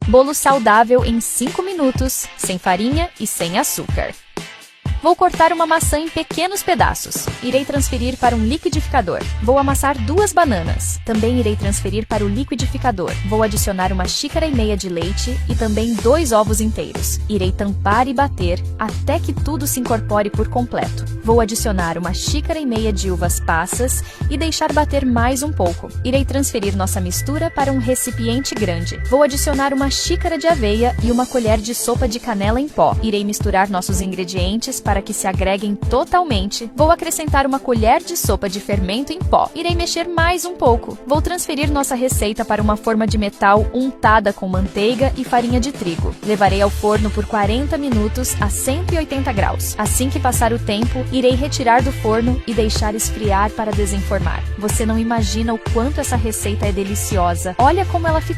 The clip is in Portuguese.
Bolo saudável em 5 minutos, sem farinha e sem açúcar. Vou cortar uma maçã em pequenos pedaços. Irei transferir para um liquidificador. Vou amassar 2 bananas. Também irei transferir para o liquidificador. Vou adicionar 1,5 xícaras de leite e também 2 ovos inteiros. Irei tampar e bater até que tudo se incorpore por completo. Vou adicionar 1,5 xícaras de uvas passas e deixar bater mais um pouco. Irei transferir nossa mistura para um recipiente grande. Vou adicionar 1 xícara de aveia e 1 colher de sopa de canela em pó. Irei misturar nossos ingredientes para que se agreguem totalmente. Vou acrescentar 1 colher de sopa de fermento em pó. Irei mexer mais um pouco. Vou transferir nossa receita para uma forma de metal untada com manteiga e farinha de trigo. Levarei ao forno por 40 minutos a 180 graus. Assim que passar o tempo, irei retirar do forno e deixar esfriar para desenformar. Você não imagina o quanto essa receita é deliciosa. Olha como ela ficou.